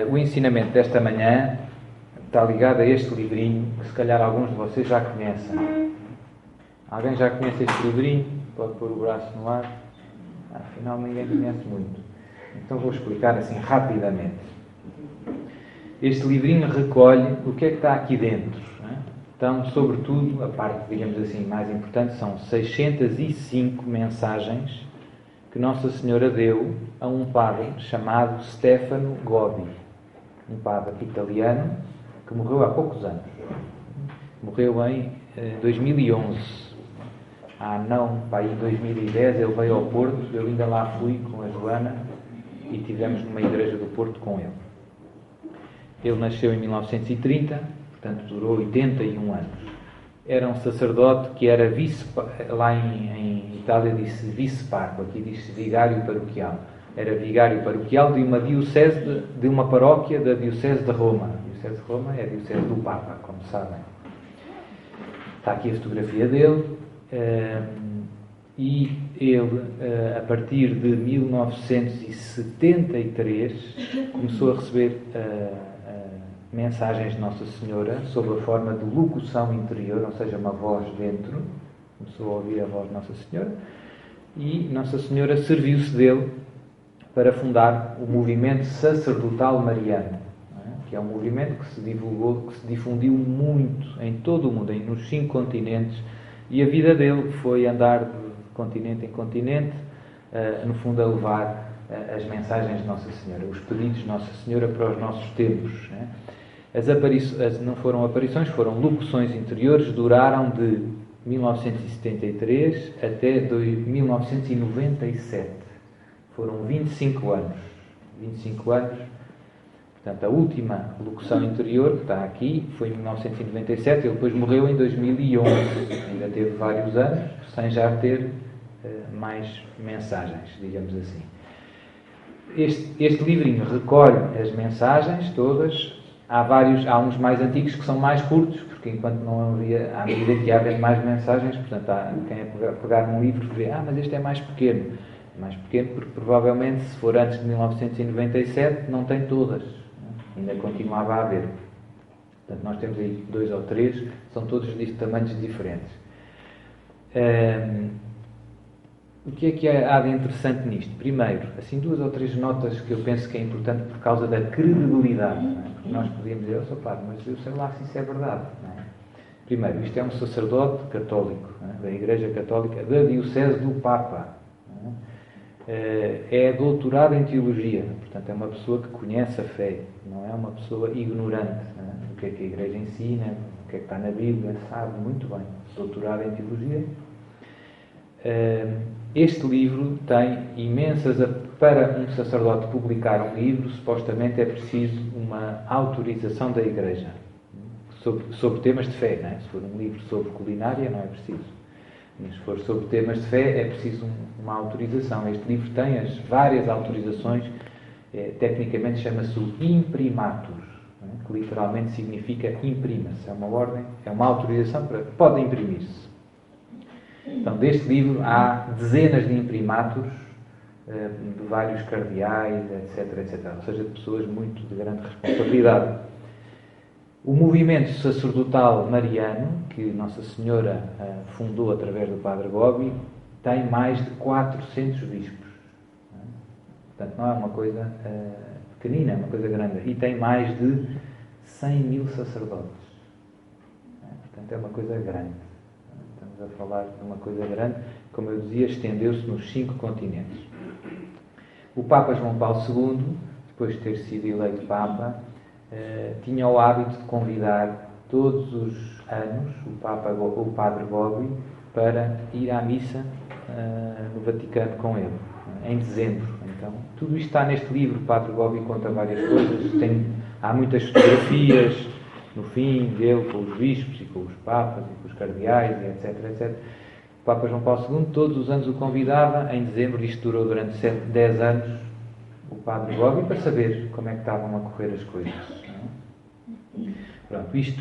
O ensinamento desta manhã está ligado a este livrinho que se calhar alguns de vocês já conhecem. Alguém já conhece este livrinho? Pode pôr o braço no ar. Afinal, ninguém conhece muito. Então vou explicar assim rapidamente. Este livrinho recolhe o que é que está aqui dentro. Então, sobretudo, a parte, digamos assim, mais importante são 605 mensagens que Nossa Senhora deu a um padre chamado Stefano Gobbi, um padre italiano que morreu há poucos anos. Morreu em 2011. Em 2010 ele veio ao Porto, eu ainda lá fui com a Joana e estivemos numa igreja do Porto com ele. Ele nasceu em 1930, portanto durou 81 anos. Era um sacerdote que era lá em Itália disse vice-parco, aqui diz vigário paroquial. Era vigário paroquial de uma diocese, de uma paróquia da diocese de Roma. A diocese de Roma é a diocese do Papa, como sabem. Está aqui a fotografia dele. E ele, a partir de 1973, começou a receber mensagens de Nossa Senhora sob a forma de locução interior, ou seja, uma voz dentro. Começou a ouvir a voz de Nossa Senhora e Nossa Senhora serviu-se dele para fundar o movimento sacerdotal mariano, que é um movimento que se divulgou, que se difundiu muito em todo o mundo, nos 5 continentes, e a vida dele foi andar de continente em continente, no fundo a levar as mensagens de Nossa Senhora, os pedidos de Nossa Senhora para os nossos tempos. Não foram aparições, foram locuções interiores, duraram de 1973 até 1997. Foram 25 anos. 25 anos. Portanto, a última locução interior, que está aqui, foi em 1997. Ele depois morreu em 2011. Ainda teve vários anos, sem já ter mais mensagens, digamos assim. Este livrinho recolhe as mensagens todas. Há uns mais antigos que são mais curtos, porque enquanto não havia, à medida que ia havendo mais mensagens, portanto, quem pegar num livro vê, mas este é mais pequeno. É mais pequeno porque provavelmente, se for antes de 1997, não tem todas. Ainda continuava a haver. Portanto, nós temos aí 2 ou 3, são todos de tamanhos diferentes. O que é há de interessante nisto? Primeiro, assim 2 ou 3 notas que eu penso que é importante por causa da credibilidade. Porque nós podíamos dizer, padre, mas eu sei lá se isso é verdade. Primeiro, isto é um sacerdote católico, da Igreja Católica, da diocese do Papa. É doutorado em teologia, portanto é uma pessoa que conhece a fé, não é uma pessoa ignorante do que é que a Igreja ensina, o que é que está na Bíblia, sabe muito bem, doutorado em teologia. Este livro tem imensas... Para um sacerdote publicar um livro, supostamente é preciso uma autorização da Igreja sobre temas de fé, não é? Se for um livro sobre culinária, não é preciso. Mas se for sobre temas de fé, é preciso uma autorização. Este livro tem as várias autorizações, tecnicamente chama-se o imprimatur, que literalmente significa imprima-se. É uma ordem, é uma autorização para... Pode imprimir-se. Então, deste livro há dezenas de imprimaturs de vários cardeais, etc. Ou seja, de pessoas muito de grande responsabilidade. O movimento sacerdotal mariano, que Nossa Senhora fundou através do Padre Gobbi, tem mais de 400 bispos. Portanto, não é uma coisa pequenina, é uma coisa grande. E tem mais de 100.000 sacerdotes. Portanto, é uma coisa grande. Estamos a falar de uma coisa grande, como eu dizia, estendeu-se nos 5 continentes. O Papa João Paulo II, depois de ter sido eleito Papa, tinha o hábito de convidar todos os anos o Padre Gobbi para ir à missa no Vaticano com ele, em dezembro. Então, tudo isto está neste livro. O Padre Gobbi conta várias coisas. Há muitas fotografias no fim dele com os bispos e com os papas e com os cardeais, e etc. O Papa João Paulo II todos os anos o convidava. Em dezembro, isto durou durante 10 anos, o Padre Gobbi, para saber como é que estavam a correr as coisas. Pronto, isto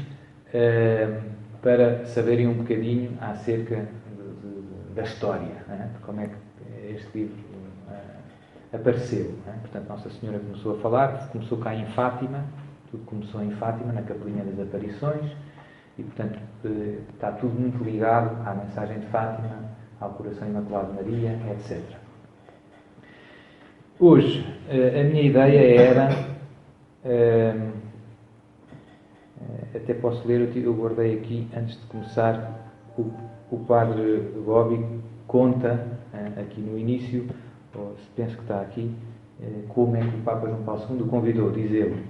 para saberem um bocadinho acerca da história, de como é que este livro apareceu. Não é? Portanto, Nossa Senhora começou a falar, começou cá em Fátima, tudo começou em Fátima, na Capelinha das Aparições, e, portanto, está tudo muito ligado à mensagem de Fátima, ao Coração Imaculado de Maria, etc. Hoje, a minha ideia era, até posso ler, eu guardei aqui, antes de começar, o Padre Bobby conta, aqui no início, ou se penso que está aqui, como é que o Papa João Paulo II o convidou, diz ele: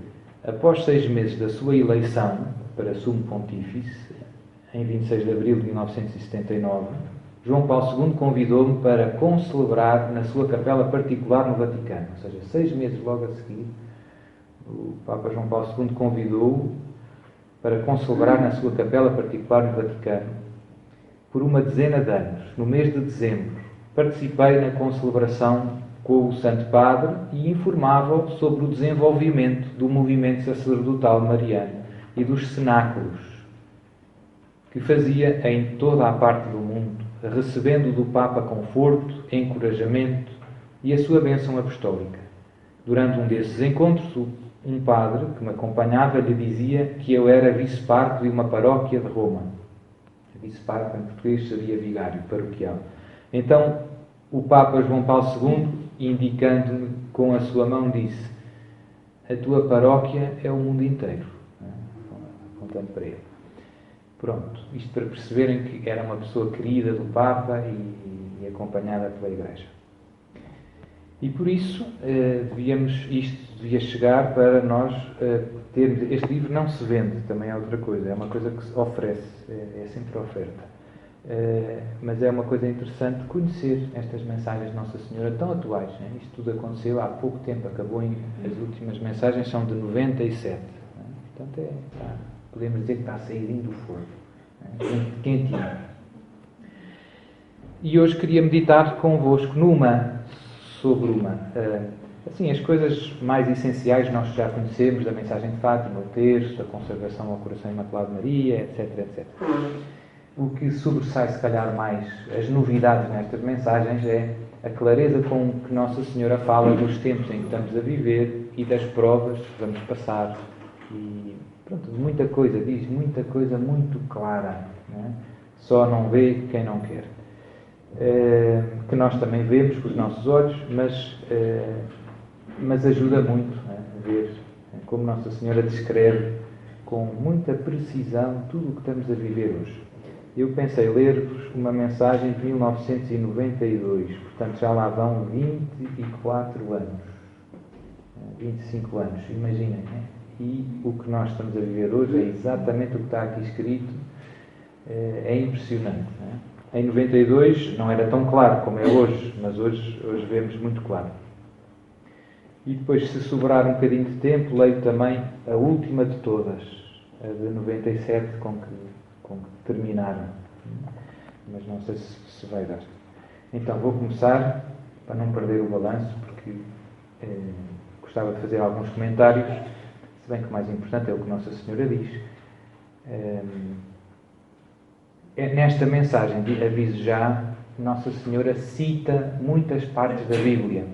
após 6 meses da sua eleição para Sumo Pontífice, em 26 de abril de 1979, João Paulo II convidou-me para concelebrar na sua capela particular no Vaticano. Ou seja, 6 meses logo a seguir, o Papa João Paulo II convidou-o para concelebrar na sua capela particular no Vaticano por uma dezena de anos. No mês de dezembro, participei na concelebração com o Santo Padre e informava-o sobre o desenvolvimento do movimento sacerdotal mariano e dos cenáculos que fazia em toda a parte do mundo, recebendo do Papa conforto, encorajamento e a sua bênção apostólica. Durante um desses encontros, um padre que me acompanhava lhe dizia que eu era vice-parco de uma paróquia de Roma. Vice-parco em português seria vigário paroquial. Então, o Papa João Paulo II, indicando-me com a sua mão, disse: a tua paróquia é o mundo inteiro. Apontando para ele. Pronto, isto para perceberem que era uma pessoa querida do Papa e acompanhada pela Igreja. E por isso isto devia chegar para nós termos. Este livro não se vende, também é outra coisa, é uma coisa que se oferece, é sempre oferta. Mas é uma coisa interessante conhecer estas mensagens de Nossa Senhora tão atuais. Né? Isto tudo aconteceu há pouco tempo, as últimas mensagens são de 97. Né? Portanto, podemos dizer que está a sair do forno, né? Quentinho. E hoje queria meditar convosco sobre assim, as coisas mais essenciais nós já conhecemos, da mensagem de Fátima, o terço, a consagração ao Coração Imaculado de Maria, etc, etc. O que sobressai, se calhar, mais as novidades nestas mensagens é a clareza com que Nossa Senhora fala dos tempos em que estamos a viver e das provas que vamos passar. E, pronto, muita coisa, diz muita coisa muito clara. Né? Só não vê quem não quer. Que nós também vemos com os nossos olhos, mas ajuda muito, né, a ver como Nossa Senhora descreve com muita precisão tudo o que estamos a viver hoje. Eu pensei ler-vos uma mensagem de 1992, portanto já lá vão 24 anos, 25 anos, imaginem, né? E o que nós estamos a viver hoje é exatamente o que está aqui escrito, é impressionante, né? Em 92 não era tão claro como é hoje, mas hoje vemos muito claro. E depois, se sobrar um bocadinho de tempo, leio também a última de todas, a de 97, com que terminaram. Mas não sei se vai dar. Então, vou começar, para não perder o balanço, porque gostava de fazer alguns comentários, se bem que o mais importante é o que Nossa Senhora diz. Nesta mensagem, aviso já, Nossa Senhora cita muitas partes da Bíblia.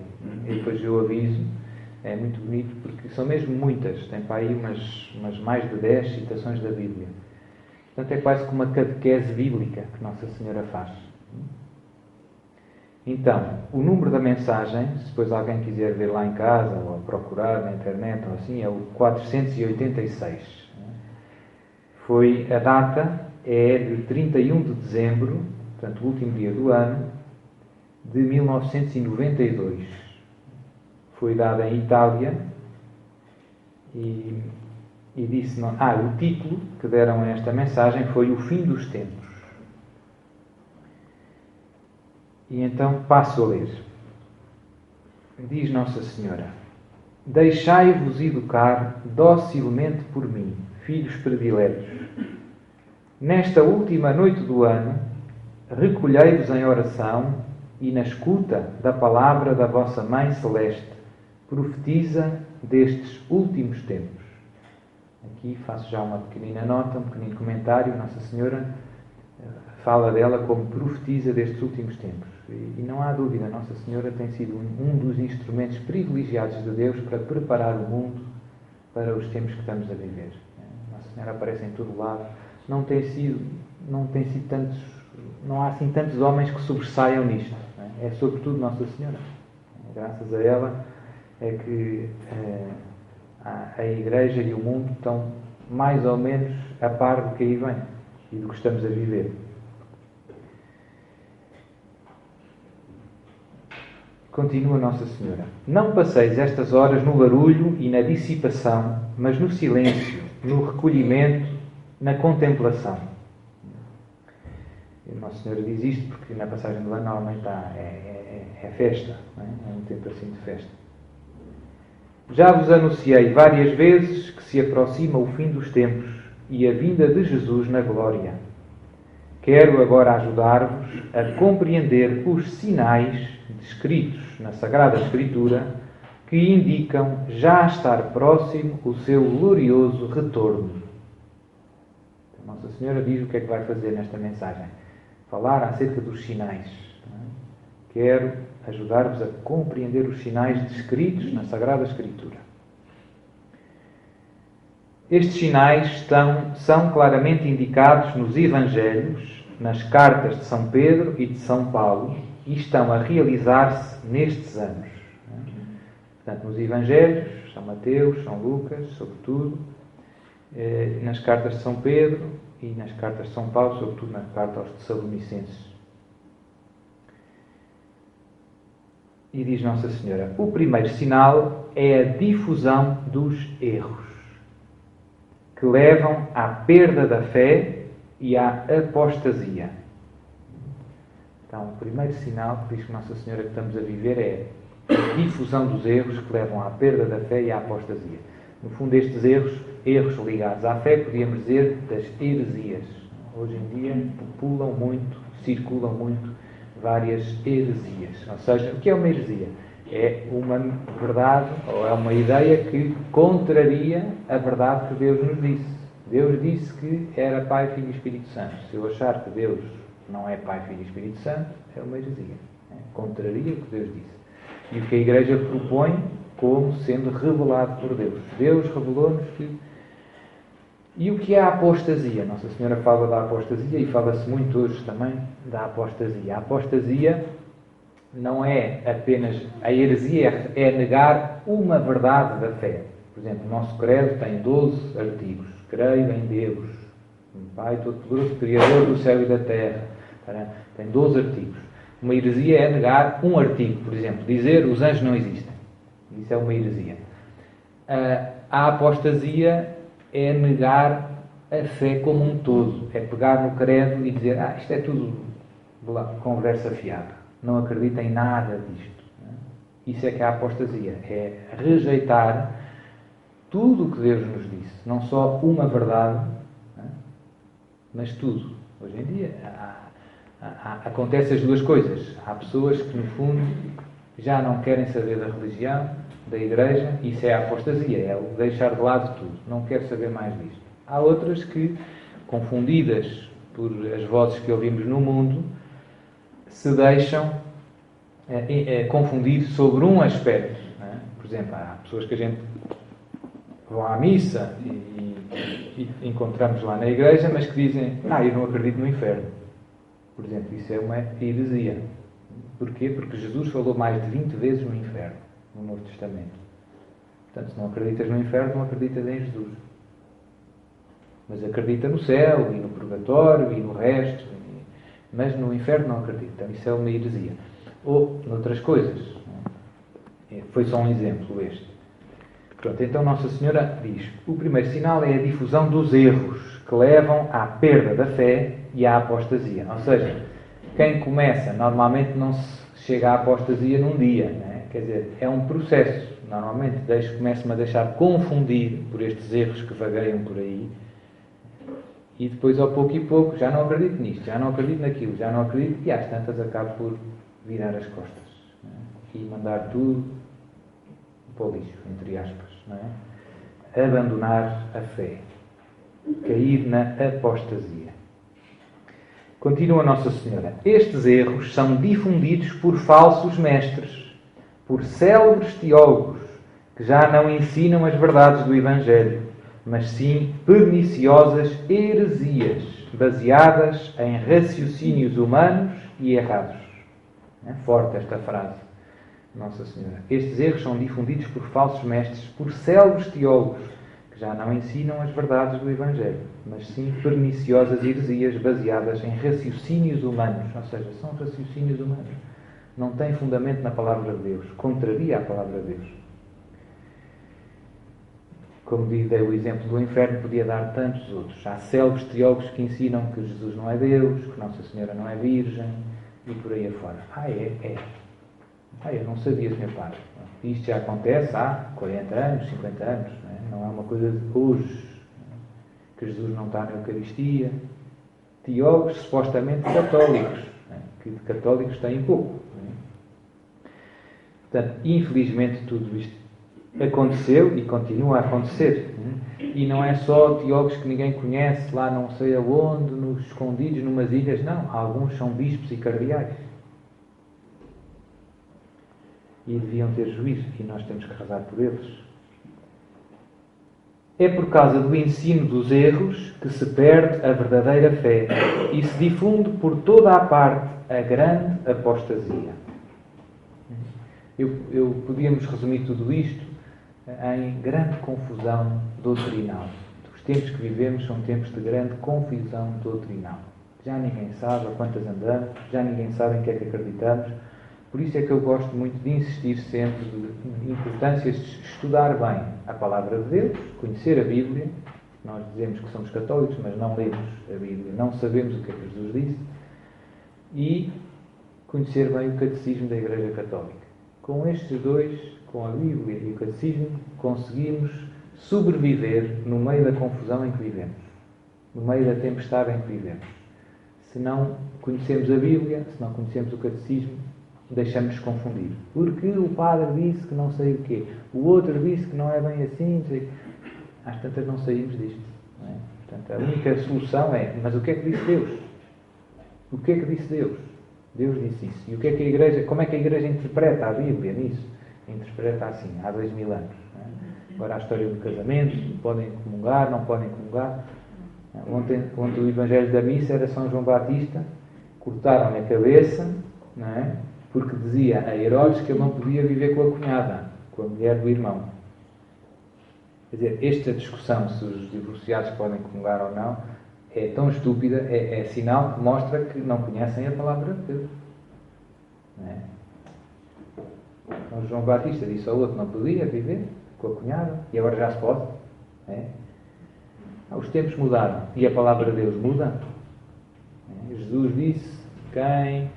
E depois eu aviso, é muito bonito, porque são mesmo muitas. Tem para aí umas mais de 10 citações da Bíblia. Portanto, é quase como uma catequese bíblica que Nossa Senhora faz. Então, o número da mensagem, se depois alguém quiser ver lá em casa, ou procurar na internet, ou assim, é o 486. A data é de 31 de dezembro, portanto, o último dia do ano, de 1992. Foi dada em Itália e disse... o título que deram a esta mensagem foi O Fim dos Tempos. E então passo a ler. Diz Nossa Senhora: deixai-vos educar docilmente por mim, filhos prediletos. Nesta última noite do ano, recolhei-vos em oração e na escuta da palavra da vossa Mãe Celeste, profetiza destes últimos tempos. Aqui faço já uma pequenina nota, um pequenino comentário. Nossa Senhora fala dela como profetiza destes últimos tempos. E não há dúvida, Nossa Senhora tem sido um dos instrumentos privilegiados de Deus para preparar o mundo para os tempos que estamos a viver. Nossa Senhora aparece em todo lado. Não há assim tantos homens que sobressaiam nisto. É sobretudo Nossa Senhora. Graças a ela é que a Igreja e o mundo estão mais ou menos a par do que aí vem e do que estamos a viver. Continua Nossa Senhora. Não passeis estas horas no barulho e na dissipação, mas no silêncio, no recolhimento, na contemplação. E Nossa Senhora diz isto porque na passagem do ano normalmente é festa, não é? É um tempo assim de festa. Já vos anunciei várias vezes que se aproxima o fim dos tempos e a vinda de Jesus na glória. Quero agora ajudar-vos a compreender os sinais descritos na Sagrada Escritura que indicam já estar próximo o seu glorioso retorno. Então, Nossa Senhora diz o que é que vai fazer nesta mensagem. Falar acerca dos sinais. Quero ajudar-vos a compreender os sinais descritos na Sagrada Escritura. Estes sinais são claramente indicados nos Evangelhos, nas cartas de São Pedro e de São Paulo, e estão a realizar-se nestes anos. Portanto, nos Evangelhos, São Mateus, São Lucas, sobretudo, nas cartas de São Pedro e nas cartas de São Paulo, sobretudo na carta aos Tessalonicenses. E diz Nossa Senhora, o primeiro sinal é a difusão dos erros, que levam à perda da fé e à apostasia. Então, o primeiro sinal que diz Nossa Senhora que estamos a viver é a difusão dos erros que levam à perda da fé e à apostasia. No fundo, estes erros ligados à fé, podíamos dizer, das heresias. Hoje em dia populam muito, circulam muito várias heresias. Ou seja, o que é uma heresia? É uma verdade, ou é uma ideia que contraria a verdade que Deus nos disse. Deus disse que era Pai, Filho e Espírito Santo. Se eu achar que Deus não é Pai, Filho e Espírito Santo, é uma heresia. Contraria o que Deus disse. E o que a Igreja propõe como sendo revelado por Deus. Deus revelou-nos que... E o que é a apostasia? Nossa Senhora fala da apostasia e fala-se muito hoje também da apostasia. A apostasia não é apenas... A heresia é negar uma verdade da fé. Por exemplo, o nosso credo tem 12 artigos. Creio em Deus, Pai Todo-Poderoso, Criador do céu e da terra. Tem 12 artigos. Uma heresia é negar um artigo, por exemplo, dizer os anjos não existem. Isso é uma heresia. A apostasia é negar a fé como um todo. É pegar no credo e dizer, isto é tudo conversa fiada. Não acredita em nada disto. Isso é que é a apostasia. É rejeitar tudo o que Deus nos disse. Não só uma verdade, mas tudo. Hoje em dia acontecem as duas coisas. Há pessoas que, no fundo, já não querem saber da religião, da Igreja. Isso é a apostasia, é o deixar de lado tudo. Não quero saber mais disto. Há outras que, confundidas por as vozes que ouvimos no mundo, se deixam confundir sobre um aspecto. Por exemplo, há pessoas que a gente vão à missa e encontramos lá na igreja, mas que dizem, eu não acredito no inferno. Por exemplo, isso é uma heresia. Porquê? Porque Jesus falou mais de 20 vezes no inferno, no Novo Testamento. Portanto, se não acreditas no inferno, não acreditas em Jesus. Mas acredita no céu, e no purgatório, e no resto. Mas no inferno não acredita. Então, isso é uma heresia. Ou, noutras coisas. Foi só um exemplo este. Pronto, então Nossa Senhora diz, o primeiro sinal é a difusão dos erros que levam à perda da fé e à apostasia. Ou seja, quem começa, normalmente não se chega à apostasia num dia. Quer dizer, é um processo. Normalmente começo-me a deixar confundir por estes erros que vagueiam por aí. E depois, ao pouco e pouco, já não acredito nisto, já não acredito naquilo, já não acredito, e às tantas acabo por virar as costas. E mandar tudo para o lixo, entre aspas. Abandonar a fé. Cair na apostasia. Continua Nossa Senhora. Estes erros são difundidos por falsos mestres, por célebres teólogos, que já não ensinam as verdades do Evangelho, mas sim perniciosas heresias, baseadas em raciocínios humanos e errados. É forte esta frase, Nossa Senhora. Estes erros são difundidos por falsos mestres, por célebres teólogos, que já não ensinam as verdades do Evangelho, mas sim perniciosas heresias baseadas em raciocínios humanos. Ou seja, são raciocínios humanos. Não têm fundamento na Palavra de Deus. Contraria a Palavra de Deus. Como dei o exemplo do inferno, podia dar tantos outros. Há célebres teólogos que ensinam que Jesus não é Deus, que Nossa Senhora não é Virgem, e por aí afora. Eu não sabia, Sr. Padre. Isto já acontece há 40 anos, 50 anos. Não é uma coisa de hoje, que Jesus não está na Eucaristia. Teólogos supostamente católicos, que de católicos têm pouco. Portanto, infelizmente, tudo isto aconteceu e continua a acontecer. E não é só teólogos que ninguém conhece, lá não sei aonde, nos escondidos, numas ilhas. Não, alguns são bispos e cardeais. E deviam ter juízo, e nós temos que rezar por eles. É por causa do ensino dos erros que se perde a verdadeira fé e se difunde por toda a parte a grande apostasia. Podíamos resumir tudo isto em grande confusão doutrinal. Os tempos que vivemos são tempos de grande confusão doutrinal. Já ninguém sabe a quantas andamos, já ninguém sabe em que é que acreditamos. Por isso é que eu gosto muito de insistir sempre na importância de estudar bem a Palavra de Deus, conhecer a Bíblia. Nós dizemos que somos católicos, mas não lemos a Bíblia, não sabemos o que é que Jesus disse. E conhecer bem o Catecismo da Igreja Católica. Com estes dois, com a Bíblia e o Catecismo, conseguimos sobreviver no meio da confusão em que vivemos, no meio da tempestade em que vivemos. Se não conhecemos a Bíblia, se não conhecemos o Catecismo, deixamos-nos confundir. Porque o padre disse que não sei o quê, o outro disse que não é bem assim, às tantas não saímos disto. Não é? Portanto, a única solução é, mas o que é que disse Deus? O que é que disse Deus? Deus disse isso. E o que é que a Igreja, como é que a Igreja interpreta a Bíblia nisso? Interpreta assim, há 2000 anos. Não é? Agora a história do casamento, podem comungar, não podem comungar. Ontem o Evangelho da Missa era São João Batista, cortaram-lhe a cabeça, não é? Porque dizia a Herodes que ele não podia viver com a cunhada, com a mulher do irmão. Quer dizer, esta discussão se os divorciados podem comungar ou não é tão estúpida, é sinal que mostra que não conhecem a Palavra de Deus. Não é? Então, João Batista disse ao outro que não podia viver com a cunhada e agora já se pode. Não é? Os tempos mudaram e a Palavra de Deus muda. Jesus disse: quem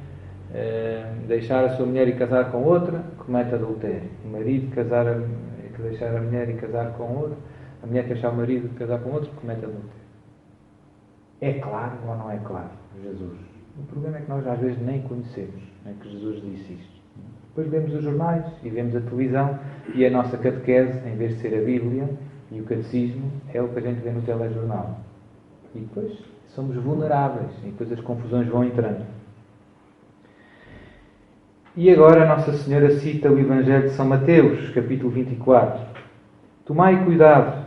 deixar a sua mulher e casar com outra, comete adultério. O marido que deixar a mulher e casar com outra, a mulher que deixar o marido e casar com outro, comete adultério. É claro ou não é claro, Jesus? O problema é que nós às vezes nem conhecemos que Jesus disse isto. Depois vemos os jornais e vemos a televisão e a nossa catequese, em vez de ser a Bíblia e o catecismo, é o que a gente vê no telejornal. E depois somos vulneráveis e depois as confusões vão entrando. E agora Nossa Senhora cita o Evangelho de São Mateus, capítulo 24. Tomai cuidado.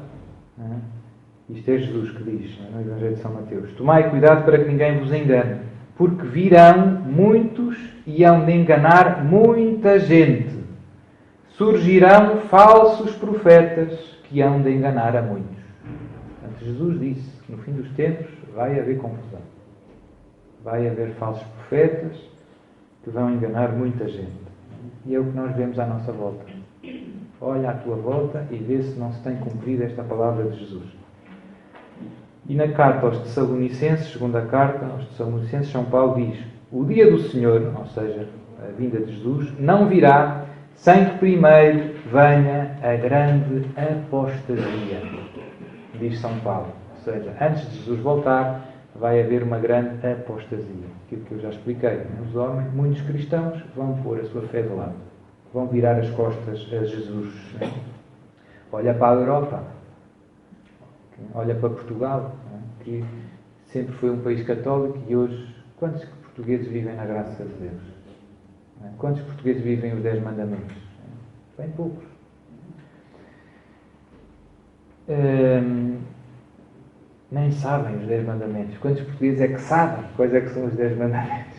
Isto é Jesus que diz no Evangelho de São Mateus. Tomai cuidado para que ninguém vos engane, porque virão muitos e hão de enganar muita gente. Surgirão falsos profetas que hão de enganar a muitos. Portanto, Jesus disse que no fim dos tempos vai haver confusão. Vai haver falsos profetas que vão enganar muita gente. E é o que nós vemos à nossa volta. Olha à tua volta e vê se não se tem cumprido esta palavra de Jesus. E na carta aos Tessalonicenses, segunda carta aos Tessalonicenses, São Paulo diz: o dia do Senhor, ou seja, a vinda de Jesus, não virá sem que primeiro venha a grande apostasia, diz São Paulo. Ou seja, antes de Jesus voltar, vai haver uma grande apostasia. Aquilo que eu já expliquei. Os homens, muitos cristãos, vão pôr a sua fé de lado. Vão virar as costas a Jesus. Olha para a Europa. Olha para Portugal, que sempre foi um país católico e hoje Quantos portugueses vivem na graça de Deus? Quantos portugueses vivem os 10 mandamentos? Bem poucos. Nem sabem os 10 mandamentos. Quantos portugueses é que sabem quais é que são os 10 mandamentos?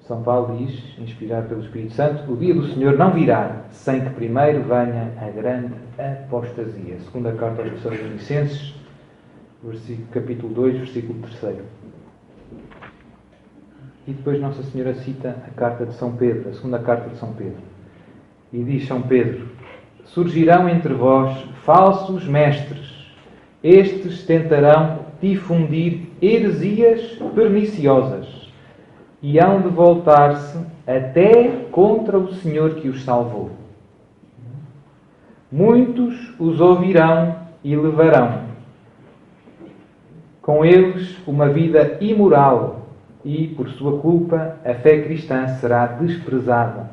São Paulo diz, inspirado pelo Espírito Santo, o dia do Senhor não virá sem que primeiro venha a grande apostasia. Segunda carta aos Tessalonicenses, capítulo 2, versículo 3. E depois Nossa Senhora cita a carta de São Pedro, a segunda carta de São Pedro. E diz São Pedro: surgirão entre vós falsos mestres. Estes tentarão difundir heresias perniciosas e hão de voltar-se até contra o Senhor que os salvou. Muitos os ouvirão e levarão com eles uma vida imoral e, por sua culpa, a fé cristã será desprezada.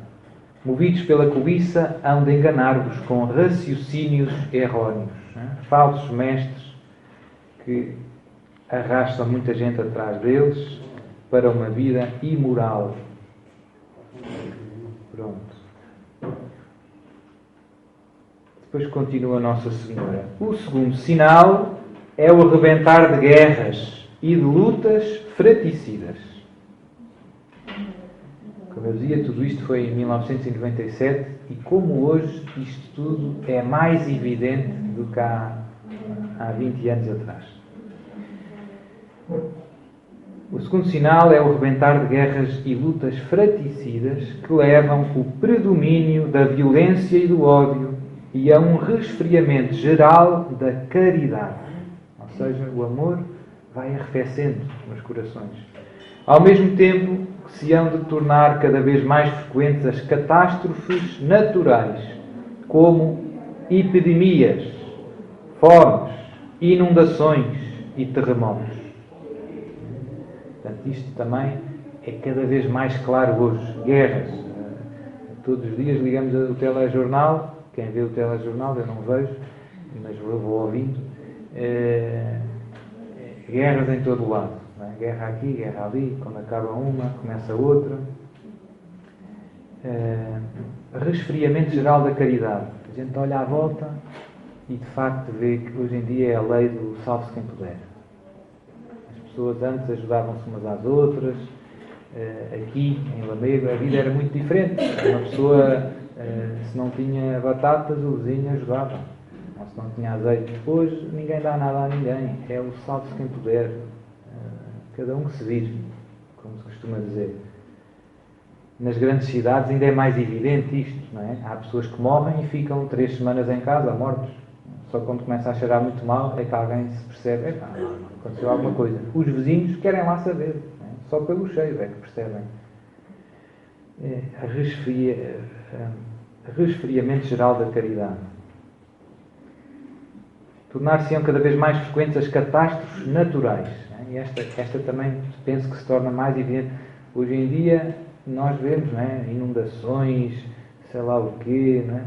Movidos pela cobiça, hão de enganar-vos com raciocínios erróneos. Falsos mestres que arrastam muita gente atrás deles para uma vida imoral. Pronto. Depois continua Nossa Senhora. O segundo sinal é o arrebentar de guerras e de lutas fraticidas. Como eu dizia, tudo isto foi em 1997 e como hoje isto tudo é mais evidente do que há 20 anos atrás. O segundo sinal é o arrebentar de guerras e lutas fraticidas que levam o predomínio da violência e do ódio e a um resfriamento geral da caridade. Ou seja, o amor vai arrefecendo nos corações. Ao mesmo tempo que se hão de tornar cada vez mais frequentes as catástrofes naturais, como epidemias, fomes, inundações e terremotos. Portanto, isto também é cada vez mais claro hoje. Guerras. Todos os dias ligamos o telejornal. Quem vê o telejornal, eu não vejo, mas vou ouvindo. Guerras em todo o lado. Não é? Guerra aqui, guerra ali. Quando acaba uma, começa outra. Resfriamento geral da caridade. A gente olha à volta e, de facto, vê que hoje em dia é a lei do salve-se quem puder. As pessoas antes ajudavam-se umas às outras. Aqui, em Lamego, a vida era muito diferente. Uma pessoa, se não tinha batatas, o vizinho ajudava. Ou se não tinha azeite. Hoje, ninguém dá nada a ninguém. É o salve-se quem puder. Cada um que se vire, como se costuma dizer. Nas grandes cidades ainda é mais evidente isto, não é? Há pessoas que morrem e ficam 3 semanas em casa, mortos. Só quando começa a cheirar muito mal é que alguém se percebe, aconteceu alguma coisa. Os vizinhos querem lá saber, não é? Só pelo cheiro é que percebem. Resfriamento geral da caridade. Tornar-se-ão cada vez mais frequentes as catástrofes naturais. E esta também penso que se torna mais evidente. Hoje em dia nós vemos, não é? Inundações, sei lá o quê. Não é?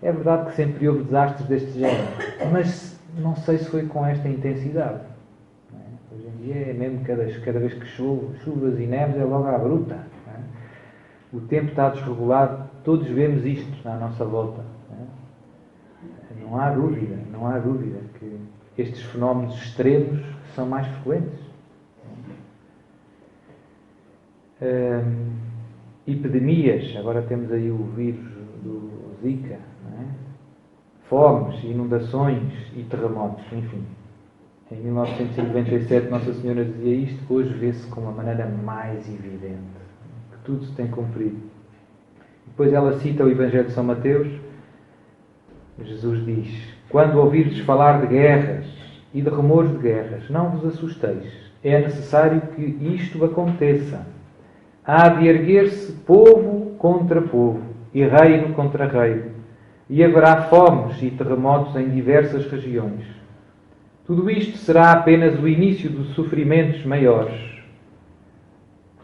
É verdade que sempre houve desastres deste género, mas não sei se foi com esta intensidade. Não é? Hoje em dia é mesmo cada vez que chove, chuvas e neves é logo à bruta. Não é? O tempo está desregulado, todos vemos isto à nossa volta. Não há dúvida que estes fenómenos extremos são mais frequentes. Epidemias, agora temos aí o vírus do Zika, não é? Fomes, inundações e terremotos, enfim. Em 1997 Nossa Senhora dizia isto, hoje vê-se com uma maneira mais evidente, que tudo se tem cumprido. Depois ela cita o Evangelho de São Mateus. Jesus diz: quando ouvirdes falar de guerras e de rumores de guerras, não vos assusteis. É necessário que isto aconteça. Há de erguer-se povo contra povo e reino contra reino, e haverá fomes e terremotos em diversas regiões. Tudo isto será apenas o início dos sofrimentos maiores.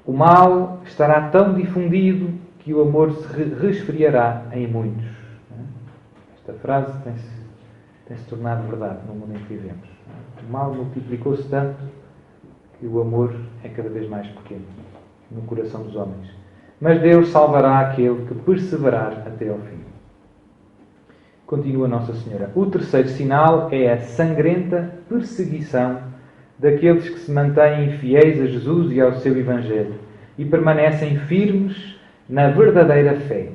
O mal estará tão difundido que o amor se resfriará em muitos. Esta frase tem-se tornado verdade no mundo em que vivemos. O mal multiplicou-se tanto que o amor é cada vez mais pequeno no coração dos homens. Mas Deus salvará aquele que perseverar até ao fim. Continua Nossa Senhora. O terceiro sinal é a sangrenta perseguição daqueles que se mantêm fiéis a Jesus e ao seu Evangelho e permanecem firmes na verdadeira fé.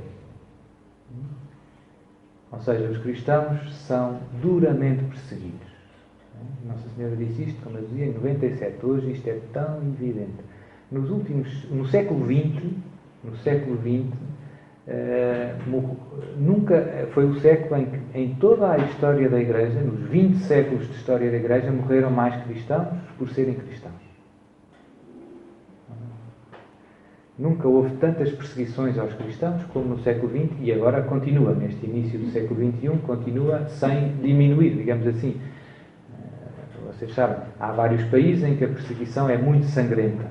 Ou seja, os cristãos são duramente perseguidos. Nossa Senhora disse isto, como eu dizia, em 97. Hoje isto é tão evidente. No século XX, nunca foi o século em que, em toda a história da Igreja, nos 20 séculos de história da Igreja, morreram mais cristãos por serem cristãos. Nunca houve tantas perseguições aos cristãos como no século XX e agora continua, neste início do século XXI, continua sem diminuir, digamos assim. Vocês sabem, há vários países em que a perseguição é muito sangrenta.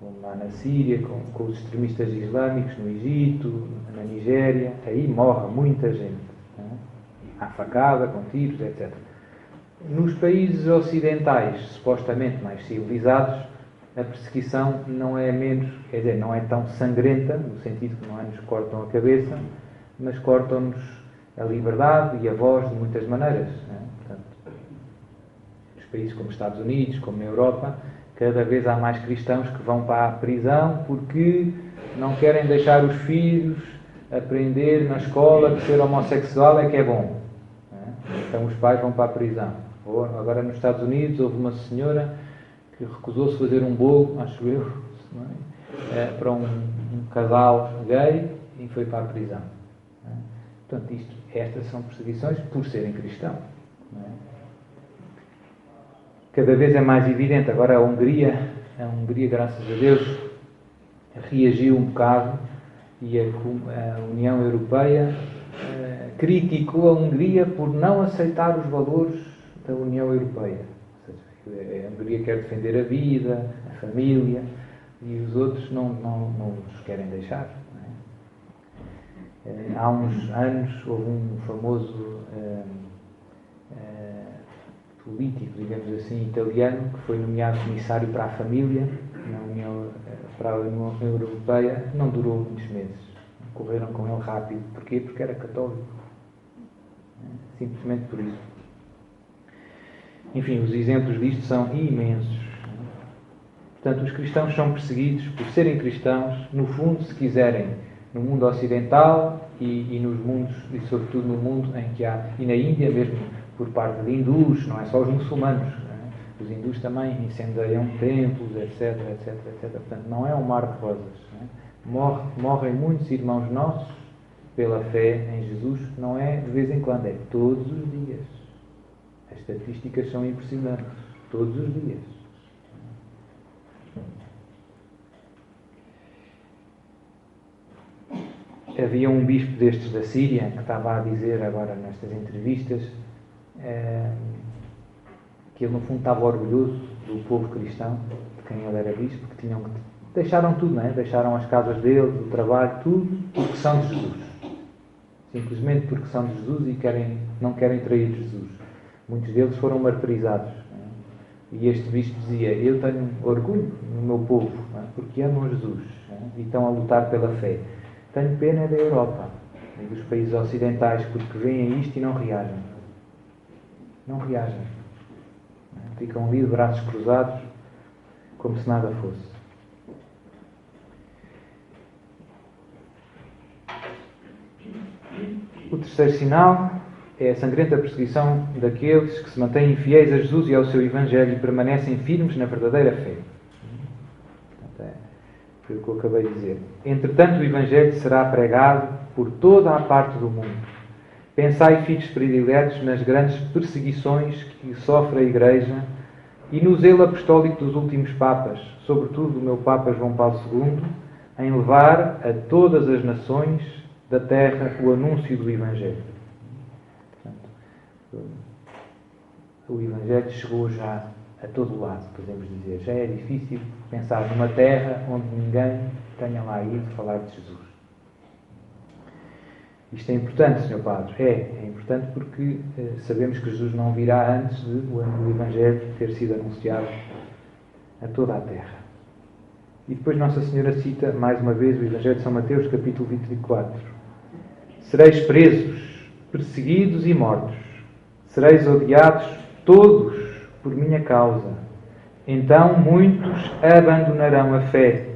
Como lá na Síria, com os extremistas islâmicos, no Egito, na Nigéria, aí morre muita gente. Há facada, com tiros, etc. Nos países ocidentais, supostamente mais civilizados, a perseguição não é menos, quer dizer, não é tão sangrenta, no sentido que não é nos cortam a cabeça, mas cortam-nos a liberdade e a voz de muitas maneiras. Portanto, nos países como os Estados Unidos, como na Europa, cada vez há mais cristãos que vão para a prisão porque não querem deixar os filhos aprender na escola que ser homossexual é que é bom. Então os pais vão para a prisão. Agora nos Estados Unidos houve uma senhora que recusou-se fazer um bolo, acho eu, para um casal gay e foi para a prisão. Portanto, estas são perseguições por serem cristãos. Cada vez é mais evidente. Agora a Hungria, graças a Deus, reagiu um bocado e a União Europeia criticou a Hungria por não aceitar os valores da União Europeia. A Hungria quer defender a vida, a família, e os outros não os querem deixar. Há uns anos houve um famoso político, digamos assim, italiano, que foi nomeado comissário para a família para a União Europeia. Não durou muitos meses. Correram com ele rápido. Porquê? Porque era católico. Simplesmente por isso. Enfim, os exemplos disto são imensos. Portanto, os cristãos são perseguidos por serem cristãos, no fundo, se quiserem, no mundo ocidental e nos mundos, e sobretudo no mundo em que há, e na Índia mesmo, por parte de hindus, não é só os muçulmanos. Os hindus também incendiam templos, etc, etc, etc. Portanto, não é um mar de rosas. Morrem muitos irmãos nossos pela fé em Jesus, não é de vez em quando, é todos os dias. As estatísticas são impressionantes. Todos os dias. Havia um bispo destes da Síria que estava a dizer agora nestas entrevistas que ele no fundo estava orgulhoso do povo cristão, de quem ele era bispo, que deixaram tudo, não é? Deixaram as casas deles, o trabalho, tudo, porque são de Jesus. Simplesmente porque são de Jesus e não querem trair Jesus. Muitos deles foram martirizados. E este bispo dizia: eu tenho orgulho no meu povo, porque amam Jesus e estão a lutar pela fé. Tenho pena da Europa e dos países ocidentais, porque veem isto e não reagem. Não reagem. Ficam ali de braços cruzados, como se nada fosse. O terceiro sinal é a sangrenta perseguição daqueles que se mantêm fiéis a Jesus e ao seu Evangelho e permanecem firmes na verdadeira fé. Foi o que eu acabei de dizer. Entretanto, o Evangelho será pregado por toda a parte do mundo. Pensai, filhos prediletos, nas grandes perseguições que sofre a Igreja e no zelo apostólico dos últimos Papas, sobretudo do meu Papa João Paulo II, em levar a todas as nações da terra o anúncio do Evangelho. Portanto, o Evangelho chegou já a todo lado, podemos dizer. Já é difícil pensar numa terra onde ninguém tenha lá ido falar de Jesus. Isto é importante, Sr. Padre? É importante porque sabemos que Jesus não virá antes de o Evangelho ter sido anunciado a toda a terra. E depois Nossa Senhora cita, mais uma vez, o Evangelho de São Mateus, capítulo 24. Sereis presos, perseguidos e mortos. Sereis odiados todos por minha causa. Então muitos abandonarão a fé.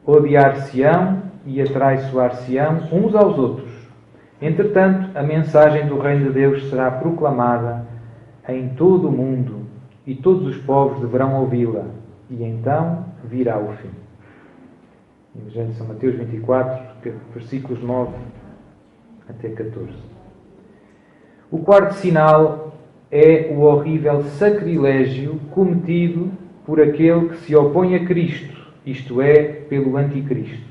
Odiar-se-ão e atraiçoar-se-ão uns aos outros. Entretanto, a mensagem do Reino de Deus será proclamada em todo o mundo e todos os povos deverão ouvi-la. E então virá o fim. Evangelho de São Mateus 24, versículos 9 até 14. O quarto sinal é o horrível sacrilégio cometido por aquele que se opõe a Cristo, isto é, pelo Anticristo.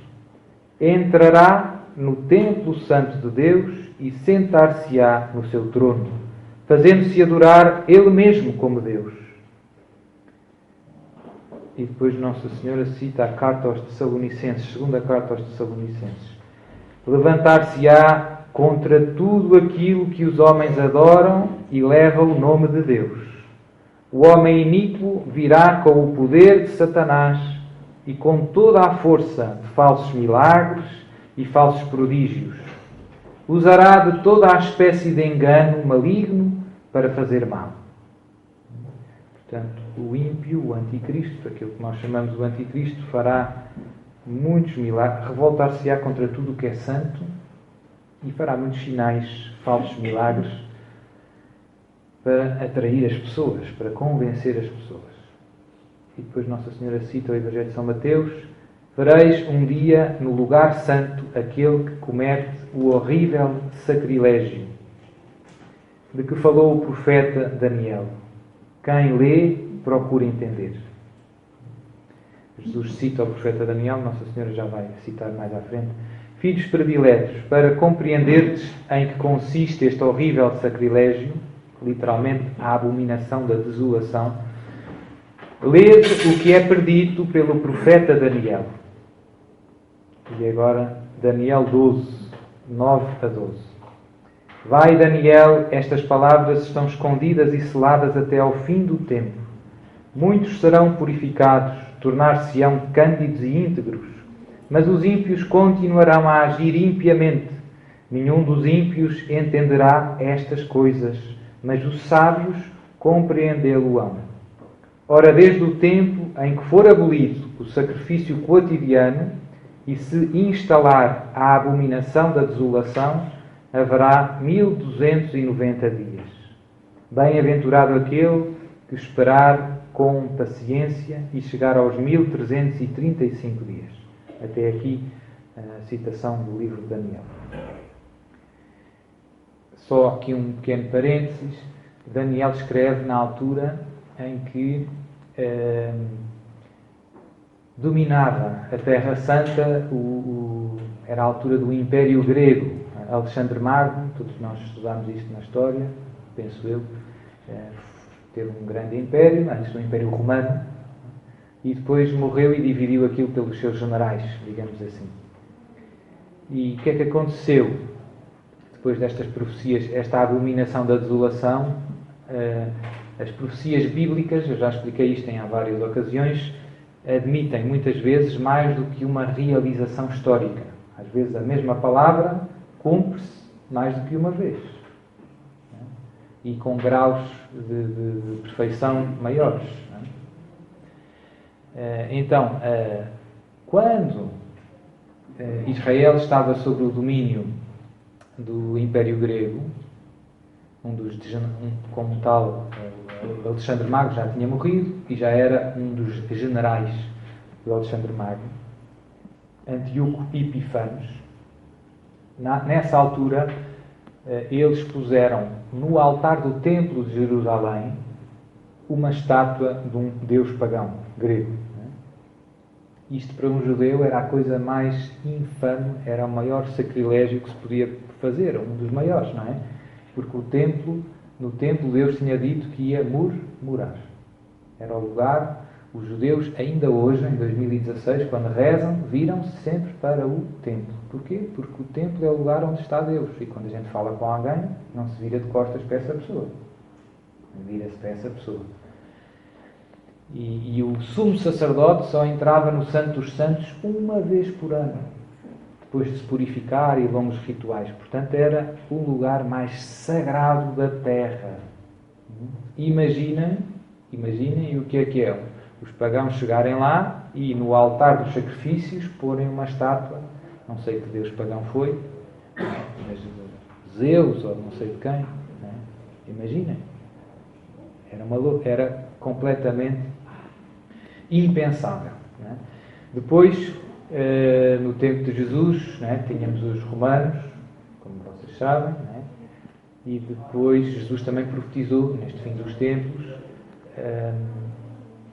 Entrará no templo santo de Deus e sentar-se-á no seu trono, fazendo-se adorar ele mesmo como Deus. E depois Nossa Senhora cita a carta aos Tessalonicenses, segunda carta aos Tessalonicenses. Levantar-se-á contra tudo aquilo que os homens adoram e leva o nome de Deus. O homem iníquo virá com o poder de Satanás e com toda a força de falsos milagres e falsos prodígios. Usará de toda a espécie de engano maligno para fazer mal. Portanto, o ímpio, o anticristo, aquilo que nós chamamos de anticristo, fará muitos milagres, revoltar-se-á contra tudo o que é santo e fará muitos sinais, falsos milagres, para atrair as pessoas, para convencer as pessoas. E depois Nossa Senhora cita o Evangelho de São Mateus: vereis um dia no lugar santo aquele que comete o horrível sacrilégio, de que falou o profeta Daniel. Quem lê, procura entender. Jesus cita o profeta Daniel, Nossa Senhora já vai citar mais à frente. Filhos prediletos, para compreenderdes em que consiste este horrível sacrilégio, literalmente a abominação da desolação, lede o que é predito pelo profeta Daniel. E agora, Daniel 12, 9 a 12. Vai, Daniel, estas palavras estão escondidas e seladas até ao fim do tempo. Muitos serão purificados, tornar-se-ão cândidos e íntegros, mas os ímpios continuarão a agir impiamente. Nenhum dos ímpios entenderá estas coisas, mas os sábios compreendê-lo-ão. Ora, desde o tempo em que for abolido o sacrifício quotidiano e se instalar a abominação da desolação, haverá 1290 dias. Bem-aventurado aquele que esperar com paciência e chegar aos 1335 dias. Até aqui a citação do livro de Daniel. Só aqui um pequeno parênteses. Daniel escreve na altura em que dominava a Terra Santa, era a altura do Império Grego. Alexandre Magno, todos nós estudámos isto na história, penso eu, teve um grande império, antes do Império Romano, e depois morreu e dividiu aquilo pelos seus generais, digamos assim. E o que é que aconteceu depois destas profecias, esta abominação da desolação? As profecias bíblicas, eu já expliquei isto em várias ocasiões, admitem muitas vezes mais do que uma realização histórica. Às vezes a mesma palavra cumpre-se mais do que uma vez. E com graus de perfeição maiores. Então, quando Israel estava sob o domínio do Império Grego, como tal, Alexandre Magno já tinha morrido e já era um dos generais do Alexandre Magno, Antíoco Epifanes. Nessa altura, eles puseram no altar do Templo de Jerusalém uma estátua de um deus pagão grego. Isto para um judeu era a coisa mais infame, era o maior sacrilégio que se podia fazer, um dos maiores, não é? Porque no templo Deus tinha dito que ia morar. Era o lugar, os judeus ainda hoje, em 2016, quando rezam, viram-se sempre para o templo. Porquê? Porque o templo é o lugar onde está Deus. E quando a gente fala com alguém, não se vira de costas para essa pessoa. Vira-se para essa pessoa. E o sumo sacerdote só entrava no Santo dos Santos uma vez por ano, depois de se purificar e longos rituais. Portanto, era o lugar mais sagrado da terra. Imaginem o que é. Os pagãos chegarem lá e no altar dos sacrifícios porem uma estátua, não sei que deus pagão foi, mas Zeus ou não sei de quem. Não é? Imaginem. Era completamente impensável. Não é? Depois, no tempo de Jesus, não é? Tínhamos os romanos, como vocês sabem, não é? E depois Jesus também profetizou, neste fim dos tempos,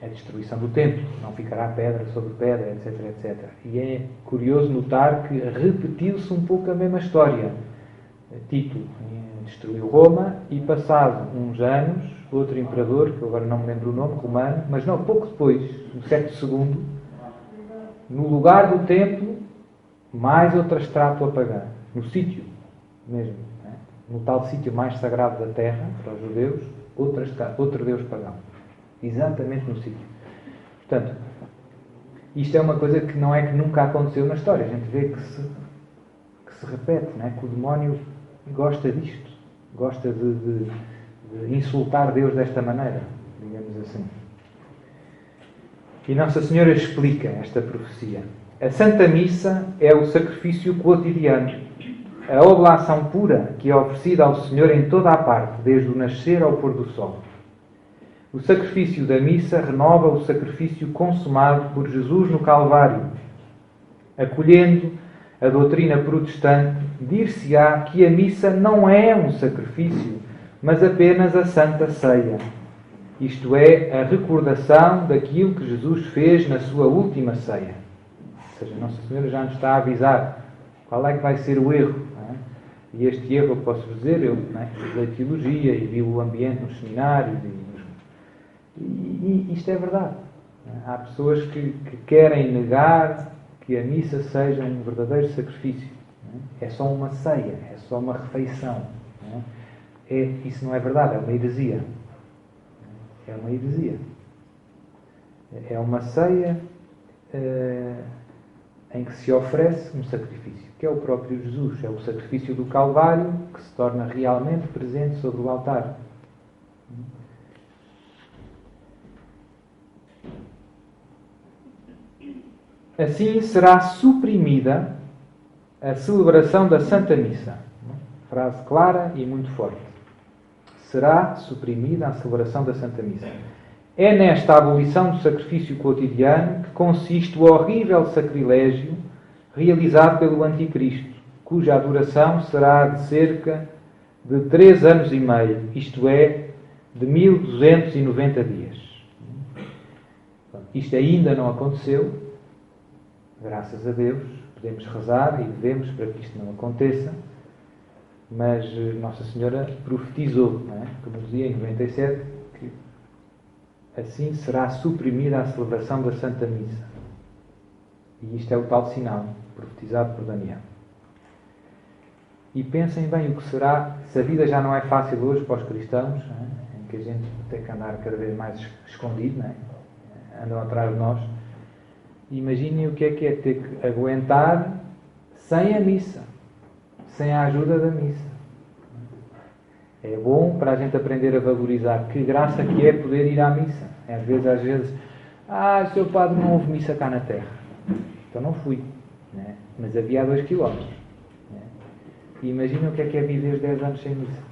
a destruição do templo, não ficará pedra sobre pedra, etc, etc. E é curioso notar que repetiu-se um pouco a mesma história. Tito destruiu Roma e, passado uns anos, outro imperador, que eu agora não me lembro o nome, romano, mas não, pouco depois, no século II, no lugar do templo, mais outra estátua pagã, no sítio mesmo, né? No tal sítio mais sagrado da terra, para os judeus, outro deus pagão. Exatamente no sítio. Portanto, isto é uma coisa que não é que nunca aconteceu na história. A gente vê que se repete, não é? Que o demónio gosta disto. Gosta de insultar Deus desta maneira, digamos assim. E Nossa Senhora explica esta profecia. A Santa Missa é o sacrifício quotidiano, a oblação pura que é oferecida ao Senhor em toda a parte, desde o nascer ao pôr do sol. O sacrifício da missa renova o sacrifício consumado por Jesus no Calvário. Acolhendo a doutrina protestante, dir-se-á que a missa não é um sacrifício, mas apenas a Santa Ceia. Isto é, a recordação daquilo que Jesus fez na sua última ceia. Ou seja, Nossa Senhora já nos está a avisar qual é que vai ser o erro. Não é? E este erro, eu posso dizer, eu estudei teologia e vi o ambiente nos seminários e isto é verdade. Há pessoas que querem negar que a missa seja um verdadeiro sacrifício. É só uma ceia, é só uma refeição. Isso não é verdade, é uma heresia. É uma heresia. É uma ceia em que se oferece um sacrifício, que é o próprio Jesus. É o sacrifício do Calvário que se torna realmente presente sobre o altar. Assim será suprimida a celebração da Santa Missa. Frase clara e muito forte. Será suprimida a celebração da Santa Missa. É nesta abolição do sacrifício cotidiano que consiste o horrível sacrilégio realizado pelo Anticristo, cuja duração será de cerca de 3 anos e meio, isto é, de 1290 dias. Isto ainda não aconteceu. Graças a Deus, podemos rezar e devemos para que isto não aconteça, mas Nossa Senhora profetizou, não é? Como dizia em 97, que assim será suprimida a celebração da Santa Missa. E isto é o tal sinal profetizado por Daniel. E pensem bem o que será, se a vida já não é fácil hoje para os cristãos, não é? Em que a gente tem que andar cada vez mais escondido, não é? Andam atrás de nós. Imaginem o que é ter que aguentar sem a missa, sem a ajuda da missa. É bom para a gente aprender a valorizar que graça que é poder ir à missa. Às vezes, seu padre, não houve missa cá na terra. Então não fui, né? Mas havia a 2 km. Né? E imaginem o que é viver 10 anos sem missa.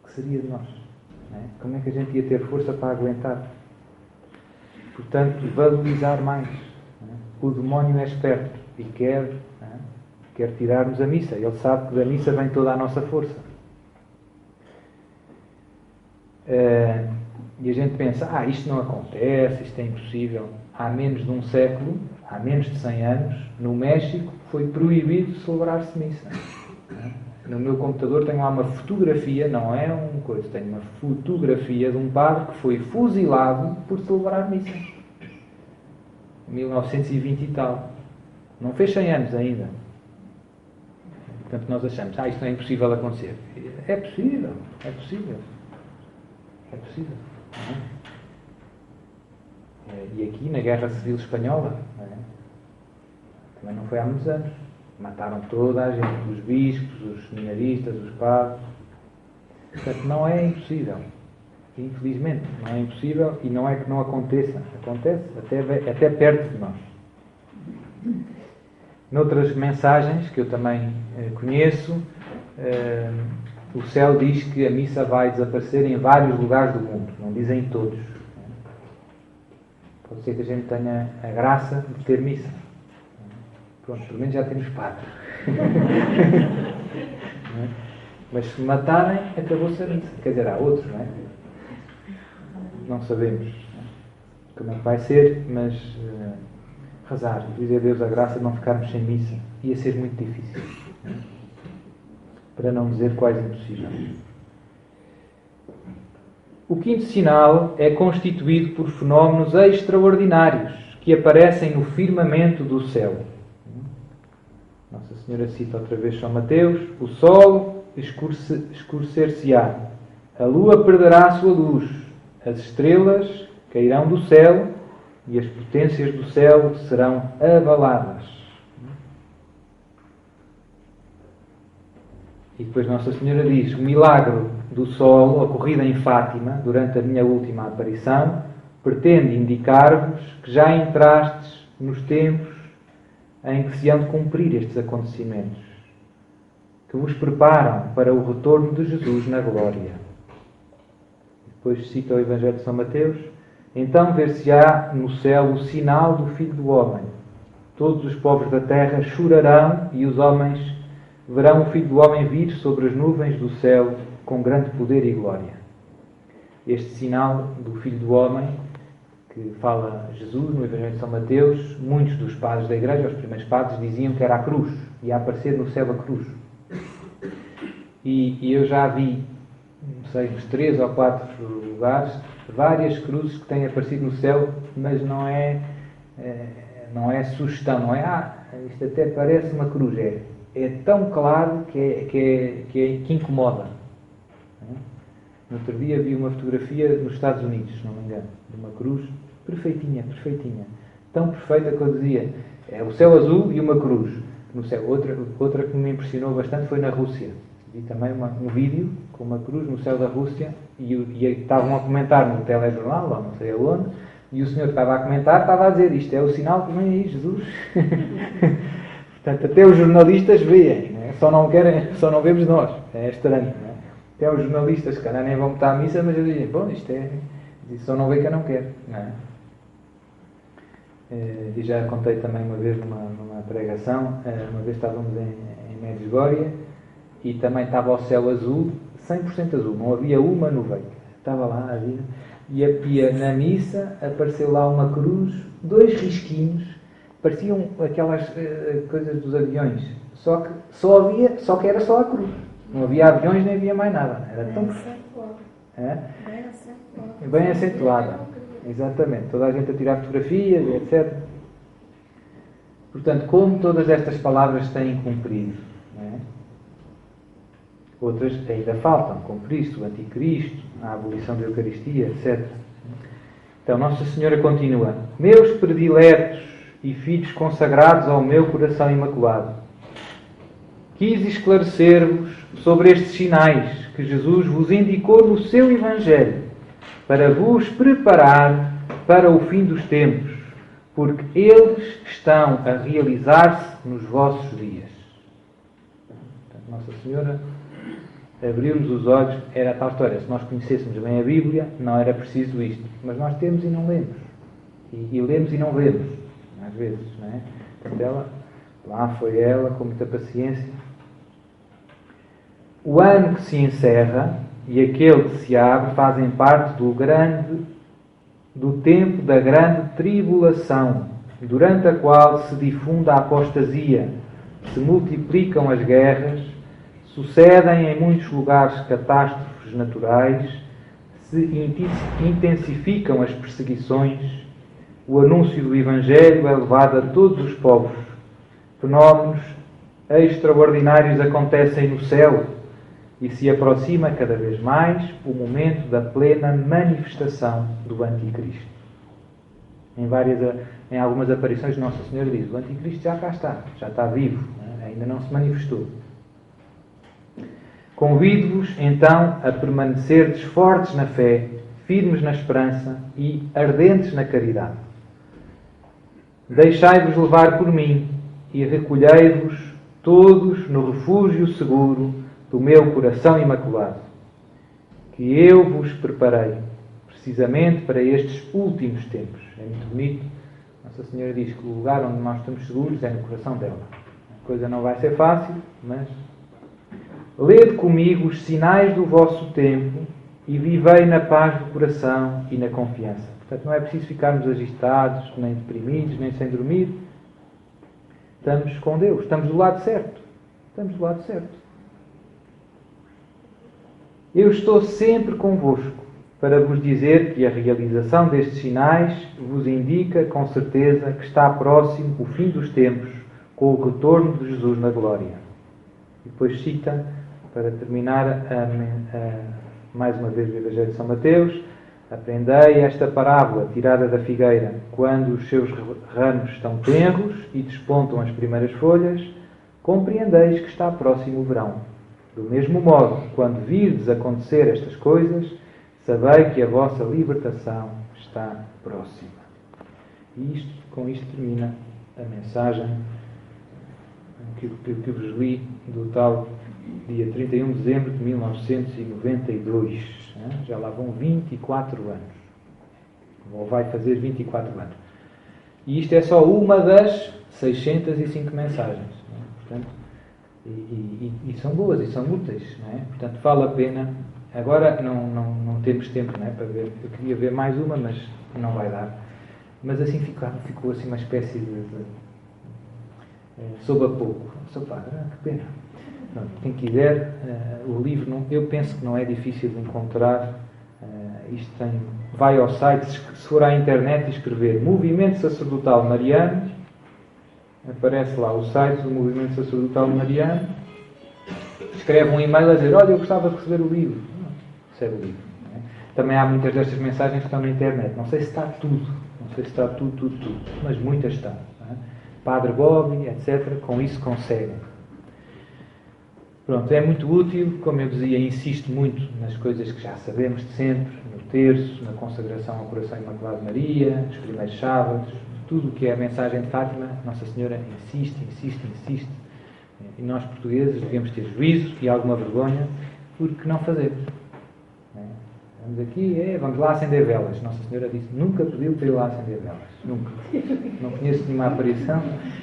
O que seria de nós? Né? Como é que a gente ia ter força para aguentar? Portanto, valorizar mais. O demónio é esperto e quer tirar-nos a missa. Ele sabe que da missa vem toda a nossa força. E a gente pensa, isto não acontece, isto é impossível. Há menos de um século, há menos de 100 anos, no México foi proibido celebrar-se missa. No meu computador tenho lá uma fotografia, não é uma coisa, tenho uma fotografia de um padre que foi fuzilado por celebrar missa. 1920 e tal. Não fez 100 anos ainda. Portanto, nós achamos, isto não é impossível acontecer. É possível, é possível. É possível. Não é? E aqui, na Guerra Civil Espanhola, não é? Também não foi há muitos anos. Mataram toda a gente, os bispos, os seminaristas, os padres. Portanto, não é impossível. Infelizmente, não é impossível e não é que não aconteça. Acontece até perto de nós. Noutras mensagens que eu também conheço, o céu diz que a missa vai desaparecer em vários lugares do mundo, não dizem todos. Pode ser que a gente tenha a graça de ter missa. Pronto, pelo menos já temos padre. Mas se matarem, acabou-se a missa. Quer dizer, há outros, não é? Não sabemos como é que vai ser, mas rezar, pedir a Deus a graça de não ficarmos sem missa. Ia ser muito difícil. Para não dizer quase impossível. O quinto sinal é constituído por fenómenos extraordinários que aparecem no firmamento do céu. Nossa Senhora cita outra vez São Mateus: o sol escurecer-se-á, a lua perderá a sua luz, as estrelas cairão do céu e as potências do céu serão abaladas. E depois Nossa Senhora diz: o milagre do sol ocorrido em Fátima durante a minha última aparição pretende indicar-vos que já entrastes nos tempos em que se hão de cumprir estes acontecimentos, que vos preparam para o retorno de Jesus na glória. Depois cita o Evangelho de São Mateus: então ver-se-á no céu o sinal do Filho do Homem. Todos os povos da terra chorarão e os homens verão o Filho do Homem vir sobre as nuvens do céu com grande poder e glória. Este sinal do Filho do Homem, que fala Jesus no Evangelho de São Mateus, muitos dos padres da Igreja, os primeiros padres, diziam que era a cruz, ia aparecer no céu a cruz. E eu já vi, não sei, uns 3 ou 4 lugares, várias cruzes que têm aparecido no céu, mas não é sugestão, não é, isto até parece uma cruz, é tão claro que incomoda. No outro dia vi uma fotografia nos Estados Unidos, se não me engano, de uma cruz perfeitinha, perfeitinha. Tão perfeita que eu dizia, é o céu azul e uma cruz no céu. Outra que me impressionou bastante foi na Rússia. Vi também um vídeo com uma cruz no céu da Rússia e estavam a comentar no telejornal, ou não sei aonde, e o senhor que estava a comentar estava a dizer: isto é o sinal que vem aí, Jesus. Portanto, até os jornalistas veem, né? Só não vemos nós. É estranho, não é? Até os jornalistas, se calhar nem vão botar a missa, mas eu digo: bom, isto só não vê que eu não quero, não é? E já contei também uma vez numa pregação, uma vez estávamos em Medjugorje e também estava o céu azul, 100% azul, não havia uma nuvem. Estava lá, havia, e na missa apareceu lá uma cruz, 2 risquinhos, pareciam aquelas coisas dos aviões, só que era só a cruz. Não havia aviões nem havia mais nada. Era tão bem acentuada. Exatamente. Toda a gente a tirar fotografias, etc. Portanto, como todas estas palavras têm cumprido, não é? Outras ainda faltam: cumprir-se, o anticristo, a abolição da Eucaristia, etc. Então, Nossa Senhora continua: meus prediletos e filhos consagrados ao meu coração imaculado, quis esclarecer-vos sobre estes sinais que Jesus vos indicou no seu Evangelho, para vos preparar para o fim dos tempos, porque eles estão a realizar-se nos vossos dias. Portanto, Nossa Senhora abriu-nos os olhos. Era a tal história: se nós conhecêssemos bem a Bíblia, não era preciso isto. Mas nós temos e não lemos. E lemos e não vemos, às vezes, não é? Portanto, lá foi ela, com muita paciência. O ano que se encerra e aquele que se abre fazem parte do tempo da grande tribulação, durante a qual se difunde a apostasia, se multiplicam as guerras, sucedem em muitos lugares catástrofes naturais, se intensificam as perseguições, o anúncio do Evangelho é levado a todos os povos, fenómenos extraordinários acontecem no céu e se aproxima cada vez mais o momento da plena manifestação do Anticristo. Em algumas aparições, Nossa Senhora diz: o Anticristo já cá está, já está vivo, ainda não se manifestou. Convido-vos, então, a permanecerdes fortes na fé, firmes na esperança e ardentes na caridade. Deixai-vos levar por mim e recolhei-vos todos no refúgio seguro do meu coração imaculado, que eu vos preparei, precisamente para estes últimos tempos. É muito bonito. Nossa Senhora diz que o lugar onde nós estamos seguros é no coração dela. A coisa não vai ser fácil, mas lede comigo os sinais do vosso tempo e vivei na paz do coração e na confiança. Portanto, não é preciso ficarmos agitados, nem deprimidos, nem sem dormir. Estamos com Deus, estamos do lado certo. Estamos do lado certo. Eu estou sempre convosco para vos dizer que a realização destes sinais vos indica com certeza que está próximo o fim dos tempos, com o retorno de Jesus na glória. E depois cita, para terminar, mais uma vez o Evangelho de São Mateus: aprendei esta parábola tirada da figueira. Quando os seus ramos estão tenros e despontam as primeiras folhas, compreendeis que está próximo o verão. Do mesmo modo, quando virdes acontecer estas coisas, sabei que a vossa libertação está próxima. E com isto termina a mensagem que vos li do tal dia 31 de dezembro de 1992. Já lá vão 24 anos. Ou vai fazer 24 anos. E isto é só uma das 605 mensagens. Portanto, e são boas e são úteis, não é? Portanto, vale a pena. Agora não temos tempo, não é, para ver. Eu queria ver mais uma, mas não vai dar. Mas assim ficou assim uma espécie de soube a pouco. Sou padre, que pena. Pronto, quem quiser, o livro, eu penso que não é difícil de encontrar. Vai ao site, se for à internet e escrever Movimento Sacerdotal Mariano, aparece lá o site do Movimento Sacerdotal Mariano, escreve um e-mail a dizer: olha, eu gostava de receber o livro. Recebe o livro. Não é? Também há muitas destas mensagens que estão na internet. Não sei se está tudo, mas muitas estão. Não é? Padre Bob, etc., com isso conseguem. Pronto, é muito útil, como eu dizia, insisto muito nas coisas que já sabemos de sempre, no terço, na consagração ao Coração Imaculado de Maria, nos primeiros sábados, tudo o que é a mensagem de Fátima. Nossa Senhora insiste. E nós, portugueses, devemos ter juízo e alguma vergonha, porque não fazemos. Vamos aqui, vamos lá acender velas. Nossa Senhora disse, nunca pediu para ir lá acender velas. Nunca. Não conheço nenhuma aparição.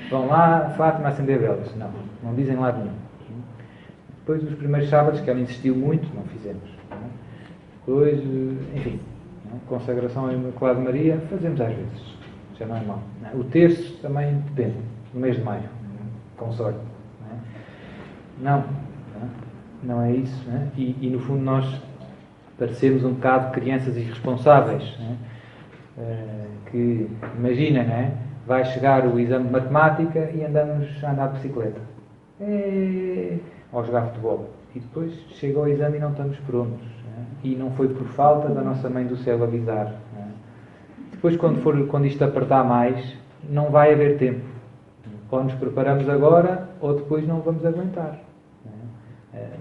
Vão lá, Fátima, acender velas. Não dizem lá nenhum. Depois, os primeiros sábados, que ela insistiu muito, não fizemos. Depois, enfim, consagração ao Imaculado de Maria, fazemos às vezes. Já não é mau. O terço também depende, no mês de maio, com sorte. Não é isso. E no fundo nós parecemos um bocado crianças irresponsáveis, que, imagina, vai chegar o exame de matemática e andamos a andar de bicicleta, ou a jogar futebol, e depois chega ao exame e não estamos prontos, e não foi por falta da nossa Mãe do Céu avisar. Depois, quando isto apertar mais, não vai haver tempo. Ou nos preparamos agora, ou depois não vamos aguentar.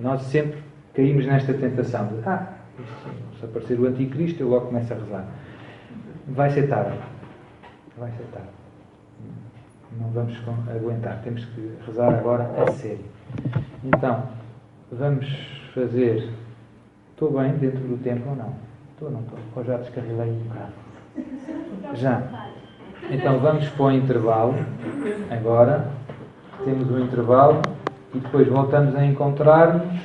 Nós sempre caímos nesta tentação de, se aparecer o Anticristo, eu logo começo a rezar. Vai ser tarde. Não vamos aguentar. Temos que rezar agora a sério. Então, vamos fazer... Estou bem dentro do tempo ou não? Estou ou não estou? Ou já descarrilei um bocado? Já. Então vamos para o intervalo. Agora temos um intervalo e depois voltamos a encontrar-nos